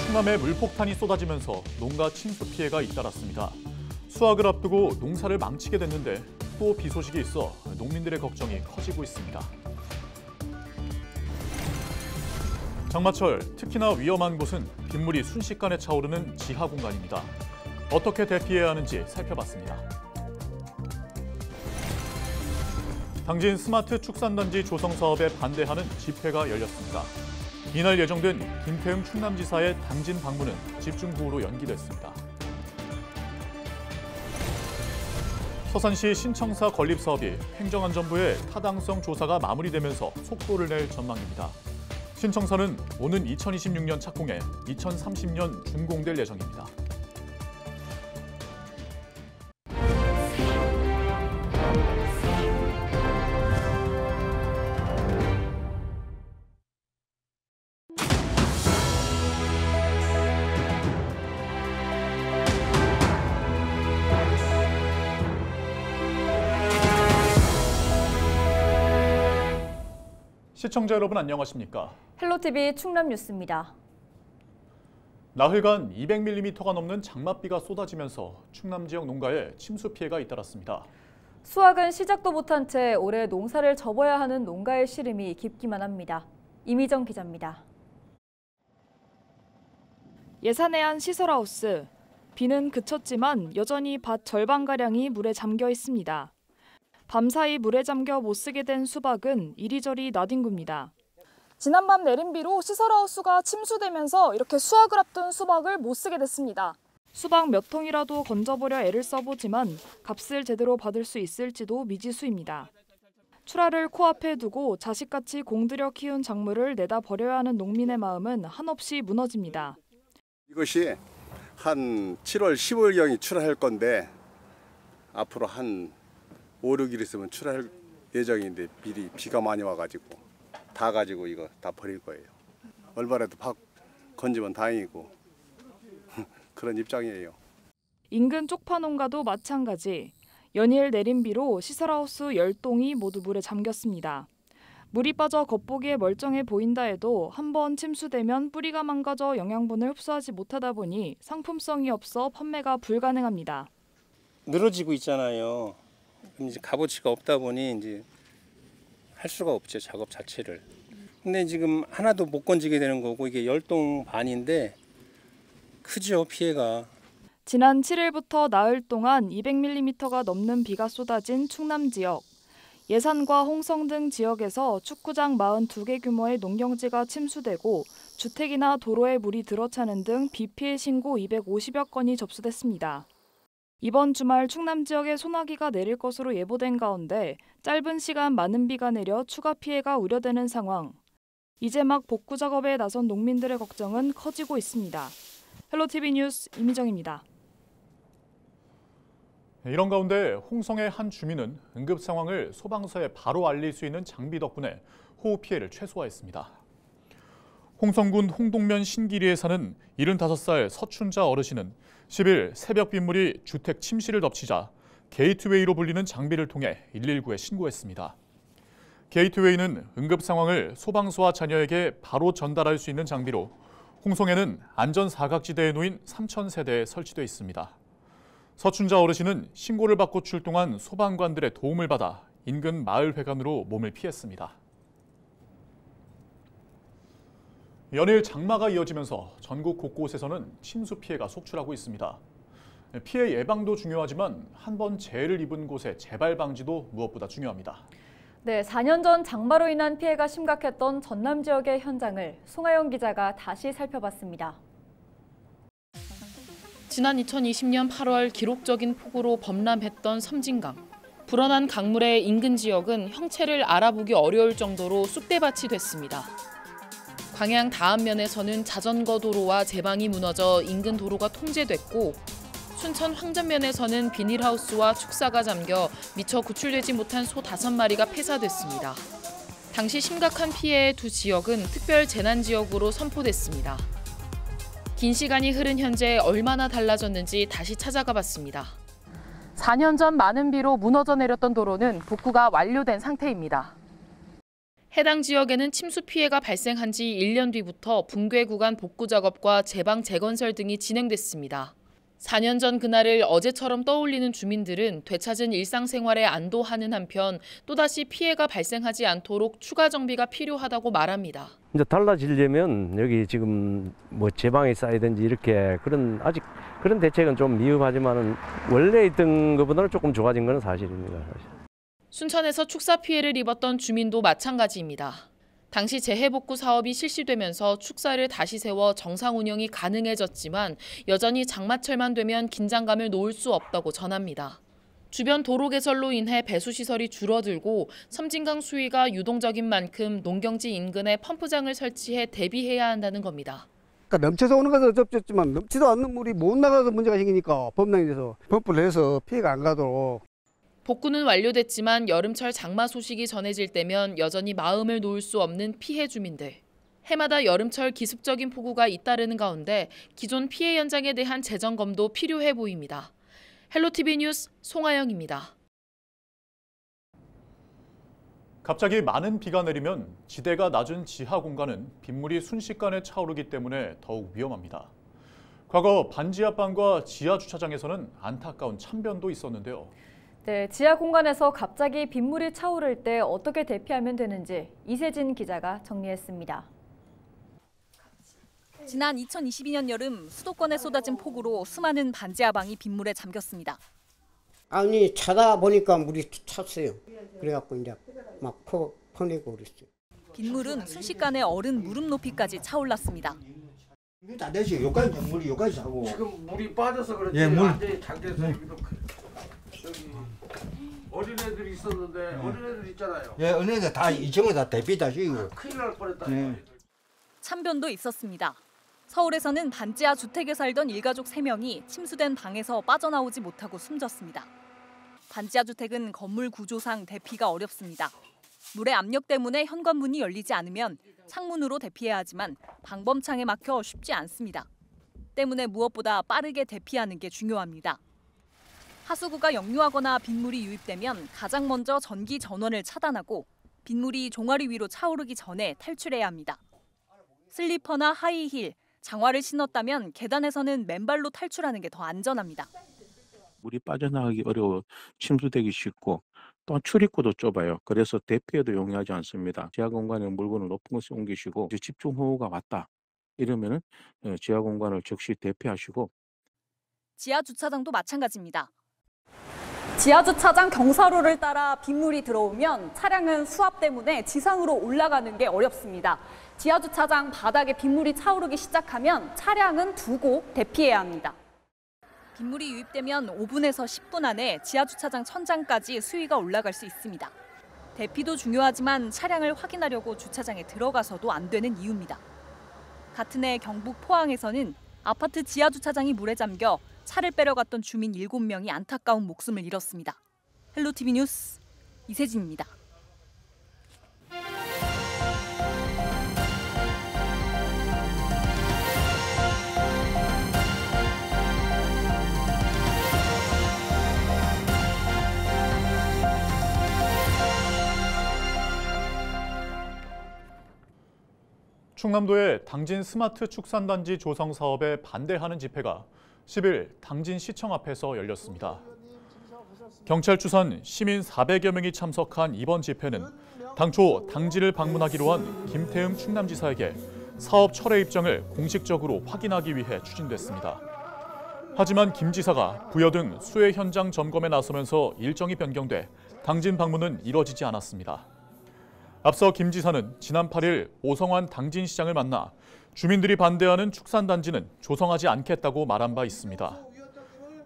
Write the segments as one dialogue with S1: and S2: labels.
S1: 충남에 물폭탄이 쏟아지면서 농가 침수 피해가 잇따랐습니다. 수확을 앞두고 농사를 망치게 됐는데 또 비 소식이 있어 농민들의 걱정이 커지고 있습니다. 장마철, 특히나 위험한 곳은 빗물이 순식간에 차오르는 지하 공간입니다. 어떻게 대피해야 하는지 살펴봤습니다. 당진 스마트 축산단지 조성 사업에 반대하는 집회가 열렸습니다. 이날 예정된 김태흠 충남지사의 당진 방문은 집중호우로 연기됐습니다. 서산시 신청사 건립 사업이 행정안전부의 타당성 조사가 마무리되면서 속도를 낼 전망입니다. 신청사는 오는 2026년 착공해 2030년 준공될 예정입니다. 시청자 여러분 안녕하십니까?
S2: 헬로티비 충남 뉴스입니다.
S1: 나흘간 200mm가 넘는 장맛비가 쏟아지면서 충남 지역 농가에 침수 피해가 잇따랐습니다.
S2: 수확은 시작도 못한 채 올해 농사를 접어야 하는 농가의 시름이 깊기만 합니다. 이미정 기자입니다.
S3: 예산의 한 시설하우스. 비는 그쳤지만 여전히 밭 절반가량이 물에 잠겨 있습니다. 밤사이 물에 잠겨 못 쓰게 된 수박은 이리저리 나뒹굽니다. 지난밤 내린 비로 시설하우스가 침수되면서 이렇게 수확을 앞둔 수박을 못 쓰게 됐습니다. 수박 몇 통이라도 건져보려 애를 써보지만 값을 제대로 받을 수 있을지도 미지수입니다. 출하를 코앞에 두고 자식같이 공들여 키운 작물을 내다 버려야 하는 농민의 마음은 한없이 무너집니다.
S4: 이것이 한 7월, 10월경이 출하할 건데 앞으로 한 5, 6일 있으면 출하할 예정인데 미리 비가 많이 와가지고 다 가지고 이거 다 버릴 거예요. 얼마라도 팍 건지면 다행이고 그런 입장이에요.
S3: 인근 쪽파 농가도 마찬가지. 연일 내린 비로 시설하우스 10동이 모두 물에 잠겼습니다. 물이 빠져 겉보기에 멀쩡해 보인다 해도 한번 침수되면 뿌리가 망가져 영양분을 흡수하지 못하다 보니 상품성이 없어 판매가 불가능합니다.
S5: 늘어지고 있잖아요. 이제 값어치가 없다 보니 이제 할 수가 없죠, 작업 자체를. 근데 지금 하나도 못 건지게 되는 거고 이게 10동 반인데 크죠, 피해가.
S3: 지난 7일부터 나흘 동안 200mm가 넘는 비가 쏟아진 충남 지역. 예산과 홍성 등 지역에서 축구장 42개 규모의 농경지가 침수되고 주택이나 도로에 물이 들어차는 등 비 피해 신고 250여 건이 접수됐습니다. 이번 주말 충남 지역에 소나기가 내릴 것으로 예보된 가운데 짧은 시간 많은 비가 내려 추가 피해가 우려되는 상황. 이제 막 복구 작업에 나선 농민들의 걱정은 커지고 있습니다. 헬로티비 뉴스 이미정입니다.
S1: 이런 가운데 홍성의 한 주민은 응급 상황을 소방서에 바로 알릴 수 있는 장비 덕분에 호우 피해를 최소화했습니다. 홍성군 홍동면 신기리에 사는 75살 서춘자 어르신은 10일 새벽 빗물이 주택 침실을 덮치자 게이트웨이로 불리는 장비를 통해 119에 신고했습니다. 게이트웨이는 응급 상황을 소방서와 자녀에게 바로 전달할 수 있는 장비로 홍성에는 안전사각지대에 놓인 3,000세대에 설치돼 있습니다. 서춘자 어르신은 신고를 받고 출동한 소방관들의 도움을 받아 인근 마을회관으로 몸을 피했습니다. 연일 장마가 이어지면서 전국 곳곳에서는 침수 피해가 속출하고 있습니다. 피해 예방도 중요하지만 한 번 재해를 입은 곳의 재발 방지도 무엇보다 중요합니다.
S2: 네, 4년 전 장마로 인한 피해가 심각했던 전남 지역의 현장을 송하영 기자가 다시 살펴봤습니다.
S6: 지난 2020년 8월 기록적인 폭우로 범람했던 섬진강. 불어난 강물의 인근 지역은 형체를 알아보기 어려울 정도로 쑥대밭이 됐습니다. 광양 다안면에서는 자전거 도로와 제방이 무너져 인근 도로가 통제됐고 순천 황전면에서는 비닐하우스와 축사가 잠겨 미처 구출되지 못한 소 5마리가 폐사됐습니다. 당시 심각한 피해의 두 지역은 특별 재난 지역으로 선포됐습니다. 긴 시간이 흐른 현재 얼마나 달라졌는지 다시 찾아가 봤습니다.
S3: 4년 전 많은 비로 무너져 내렸던 도로는 복구가 완료된 상태입니다.
S6: 해당 지역에는 침수 피해가 발생한 지 1년 뒤부터 붕괴 구간 복구 작업과 제방 재건설 등이 진행됐습니다. 4년 전 그날을 어제처럼 떠올리는 주민들은 되찾은 일상생활에 안도하는 한편 또다시 피해가 발생하지 않도록 추가 정비가 필요하다고 말합니다.
S7: 이제 달라지려면 여기 지금 뭐 제방에 쌓이든지 이렇게 아직 그런 대책은 좀 미흡하지만은 원래 있던 것보다는 조금 좋아진 건 사실입니다. 사실.
S6: 순천에서 축사 피해를 입었던 주민도 마찬가지입니다. 당시 재해복구 사업이 실시되면서 축사를 다시 세워 정상 운영이 가능해졌지만 여전히 장마철만 되면 긴장감을 놓을 수 없다고 전합니다. 주변 도로 개설로 인해 배수시설이 줄어들고 섬진강 수위가 유동적인 만큼 농경지 인근에 펌프장을 설치해 대비해야 한다는 겁니다.
S8: 그러니까 넘쳐서 오는 것은 어렵지만 넘치도 않는 물이 못 나가서 문제가 생기니까 범람이 돼서 펌프를 해서 피해가 안 가도록.
S6: 복구는 완료됐지만 여름철 장마 소식이 전해질 때면 여전히 마음을 놓을 수 없는 피해 주민들. 해마다 여름철 기습적인 폭우가 잇따르는 가운데 기존 피해 현장에 대한 재점검도 필요해 보입니다. 헬로티비 뉴스 송하영입니다.
S1: 갑자기 많은 비가 내리면 지대가 낮은 지하 공간은 빗물이 순식간에 차오르기 때문에 더욱 위험합니다. 과거 반지하방과 지하 주차장에서는 안타까운 참변도 있었는데요.
S2: 네, 지하 공간에서 갑자기 빗물이 차오를 때 어떻게 대피하면 되는지 이세진 기자가 정리했습니다.
S9: 지난 2022년 여름 수도권에 쏟아진 폭우로 수많은 반지하방이 빗물에 잠겼습니다.
S10: 아니 차다 보니까 물이 찼어요. 그래갖고 이제 막 퍼내고 그랬어요.
S9: 빗물은 순식간에 어른 무릎 높이까지 차올랐습니다.
S10: 이게 다 되지. 여기까지 물이 여기까지 차고.
S11: 지금 물이 빠져서 그렇지.
S10: 예, 물.
S11: 완전히 잠겨서 여기도 저기 어린애들이 있었는데 어린애들 있잖아요.
S10: 예, 어린애들 다 2층에 다 대피 다 시고.
S11: 큰일 날 뻔했다.
S9: 참변도 있었습니다. 서울에서는 반지하 주택에 살던 일가족 3명이 침수된 방에서 빠져나오지 못하고 숨졌습니다. 반지하 주택은 건물 구조상 대피가 어렵습니다. 물의 압력 때문에 현관문이 열리지 않으면 창문으로 대피해야 하지만 방범창에 막혀 쉽지 않습니다. 때문에 무엇보다 빠르게 대피하는 게 중요합니다. 하수구가 역류하거나 빗물이 유입되면 가장 먼저 전기 전원을 차단하고 빗물이 종아리 위로 차오르기 전에 탈출해야 합니다. 슬리퍼나 하이힐, 장화를 신었다면 계단에서는 맨발로 탈출하는 게 더 안전합니다.
S12: 물이 빠져나가기 어려워 침수되기 쉽고 또한 출입구도 좁아요. 그래서 대피에도 용이하지 않습니다. 지하 공간에 물건을 높은 곳에 옮기시고 집중호우가 왔다 이러면은 지하 공간을 즉시 대피하시고.
S9: 지하 주차장도 마찬가지입니다.
S13: 지하 주차장 경사로를 따라 빗물이 들어오면 차량은 수압 때문에 지상으로 올라가는 게 어렵습니다. 지하 주차장 바닥에 빗물이 차오르기 시작하면 차량은 두고 대피해야 합니다.
S9: 빗물이 유입되면 5분에서 10분 안에 지하 주차장 천장까지 수위가 올라갈 수 있습니다. 대피도 중요하지만 차량을 확인하려고 주차장에 들어가서도 안 되는 이유입니다. 같은 해 경북 포항에서는 아파트 지하 주차장이 물에 잠겨 차를 빼러 갔던 주민 7명이 안타까운 목숨을 잃었습니다. 헬로티비 뉴스 이세진입니다.
S1: 충남도의 당진 스마트 축산단지 조성 사업에 반대하는 집회가 10일 당진시청 앞에서 열렸습니다. 경찰 추산 시민 400여 명이 참석한 이번 집회는 당초 당지를 방문하기로 한 김태흠 충남지사에게 사업 철회 입장을 공식적으로 확인하기 위해 추진됐습니다. 하지만 김 지사가 부여 등 수해 현장 점검에 나서면서 일정이 변경돼 당진 방문은 이뤄지지 않았습니다. 앞서 김 지사는 지난 8일 오성환 당진시장을 만나 주민들이 반대하는 축산단지는 조성하지 않겠다고 말한 바 있습니다.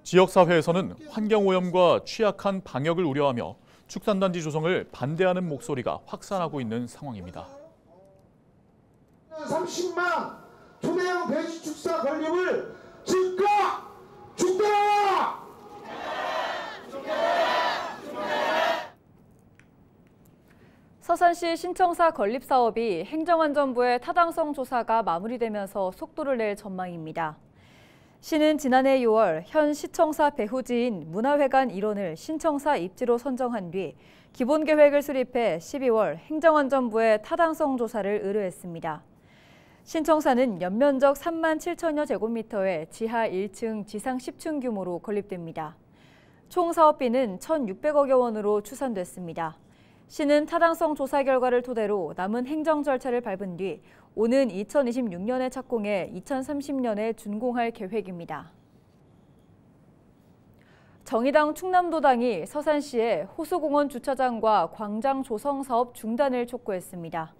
S1: 지역사회에서는 환경오염과 취약한 방역을 우려하며 축산단지 조성을 반대하는 목소리가 확산하고 있는 상황입니다.
S14: 30만 초대형 배지 축사 건립을 즉각 중단하라!
S2: 서산시 신청사 건립 사업이 행정안전부의 타당성 조사가 마무리되면서 속도를 낼 전망입니다. 시는 지난해 6월 현 시청사 배후지인 문화회관 일원을 신청사 입지로 선정한 뒤 기본계획을 수립해 12월 행정안전부에 타당성 조사를 의뢰했습니다. 신청사는 연면적 3만 7천여 제곱미터의 지하 1층, 지상 10층 규모로 건립됩니다. 총 사업비는 1,600억여 원으로 추산됐습니다. 시는 타당성 조사 결과를 토대로 남은 행정 절차를 밟은 뒤 오는 2026년에 착공해 2030년에 준공할 계획입니다. 정의당 충남도당이 서산시에 호수공원 주차장과 광장 조성 사업 중단을 촉구했습니다.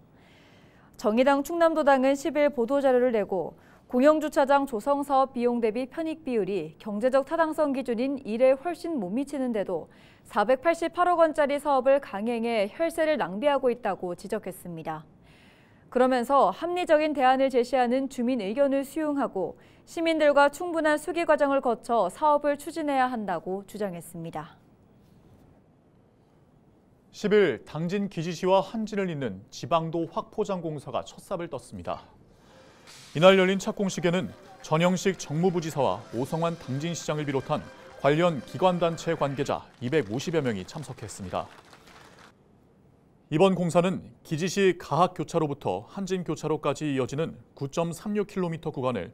S2: 정의당 충남도당은 10일 보도자료를 내고 공영주차장 조성 사업 비용 대비 편익 비율이 경제적 타당성 기준인 1에 훨씬 못 미치는데도 488억 원짜리 사업을 강행해 혈세를 낭비하고 있다고 지적했습니다. 그러면서 합리적인 대안을 제시하는 주민 의견을 수용하고 시민들과 충분한 수기 과정을 거쳐 사업을 추진해야 한다고 주장했습니다.
S1: 10일 당진 기지시와 한진을 잇는 지방도 확포장 공사가 첫 삽을 떴습니다. 이날 열린 착공식에는 전영식 정무부지사와 오성환 당진시장을 비롯한 관련 기관단체 관계자 250여 명이 참석했습니다. 이번 공사는 기지시 가학교차로부터 한진교차로까지 이어지는 9.36km 구간을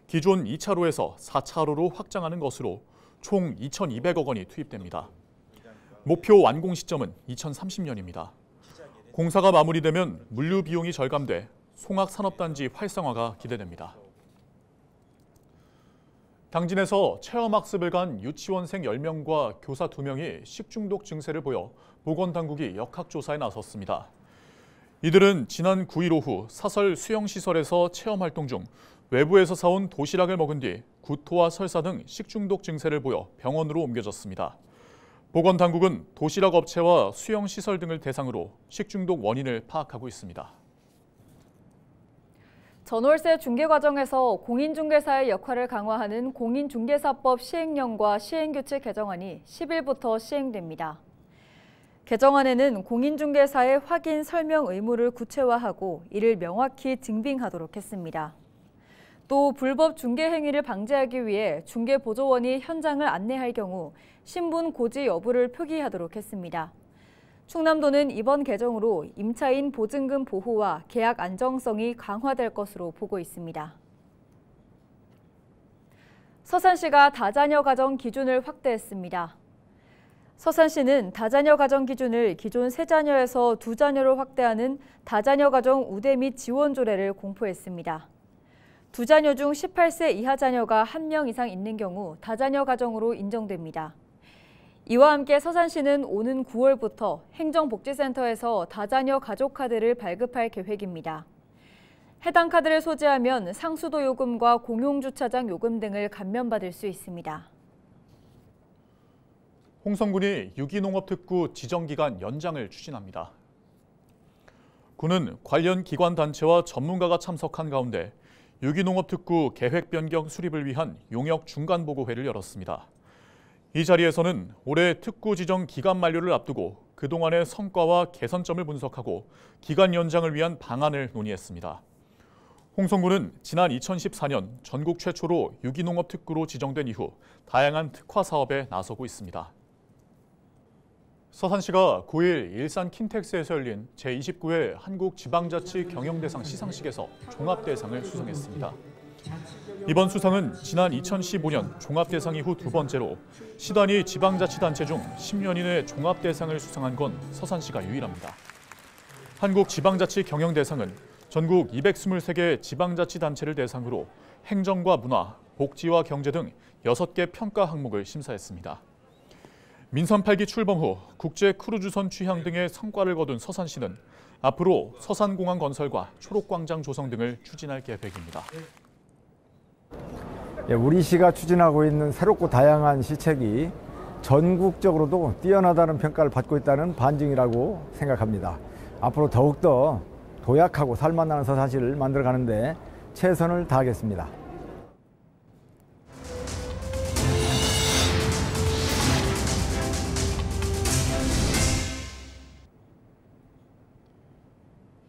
S1: 기존 2차로에서 4차로로 확장하는 것으로 총 2,200억 원이 투입됩니다. 목표 완공 시점은 2030년입니다. 공사가 마무리되면 물류 비용이 절감돼 송악산업단지 활성화가 기대됩니다. 당진에서 체험학습을 간 유치원생 10명과 교사 2명이 식중독 증세를 보여 보건당국이 역학조사에 나섰습니다. 이들은 지난 9일 오후 사설 수영시설에서 체험활동 중 외부에서 사온 도시락을 먹은 뒤 구토와 설사 등 식중독 증세를 보여 병원으로 옮겨졌습니다. 보건당국은 도시락 업체와 수영시설 등을 대상으로 식중독 원인을 파악하고 있습니다.
S2: 전월세 중개 과정에서 공인중개사의 역할을 강화하는 공인중개사법 시행령과 시행규칙 개정안이 10일부터 시행됩니다. 개정안에는 공인중개사의 확인 설명 의무를 구체화하고 이를 명확히 증빙하도록 했습니다. 또 불법 중개 행위를 방지하기 위해 중개보조원이 현장을 안내할 경우 신분 고지 여부를 표기하도록 했습니다. 충남도는 이번 개정으로 임차인 보증금 보호와 계약 안정성이 강화될 것으로 보고 있습니다. 서산시가 다자녀 가정 기준을 확대했습니다. 서산시는 다자녀 가정 기준을 기존 3자녀에서 2자녀로 확대하는 다자녀 가정 우대 및 지원 조례를 공포했습니다. 2자녀 중 18세 이하 자녀가 1명 이상 있는 경우 다자녀 가정으로 인정됩니다. 이와 함께 서산시는 오는 9월부터 행정복지센터에서 다자녀 가족카드를 발급할 계획입니다. 해당 카드를 소지하면 상수도 요금과 공용주차장 요금 등을 감면받을 수 있습니다.
S1: 홍성군이 유기농업특구 지정기간 연장을 추진합니다. 군은 관련 기관 단체와 전문가가 참석한 가운데 유기농업특구 계획 변경 수립을 위한 용역 중간보고회를 열었습니다. 이 자리에서는 올해 특구 지정 기간 만료를 앞두고 그동안의 성과와 개선점을 분석하고 기간 연장을 위한 방안을 논의했습니다. 홍성군은 지난 2014년 전국 최초로 유기농업 특구로 지정된 이후 다양한 특화 사업에 나서고 있습니다. 서산시가 9일 일산 킨텍스에서 열린 제29회 한국지방자치 경영대상 시상식에서 종합대상을 수상했습니다. 이번 수상은 지난 2015년 종합대상 이후 2번째로 시 단위 지방자치단체 중 10년 이내 종합대상을 수상한 건 서산시가 유일합니다. 한국지방자치 경영대상은 전국 223개 지방자치단체를 대상으로 행정과 문화, 복지와 경제 등 6개 평가 항목을 심사했습니다. 민선 8기 출범 후 국제 크루즈선 취향 등의 성과를 거둔 서산시는 앞으로 서산공항 건설과 초록광장 조성 등을 추진할 계획입니다.
S15: 우리 시가 추진하고 있는 새롭고 다양한 시책이 전국적으로도 뛰어나다는 평가를 받고 있다는 반증이라고 생각합니다. 앞으로 더욱더 도약하고 살만나는 서산시를 만들어가는 데 최선을 다하겠습니다.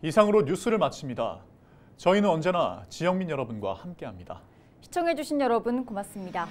S1: 이상으로 뉴스를 마칩니다. 저희는 언제나 지역민 여러분과 함께합니다.
S2: 시청해주신 여러분 고맙습니다.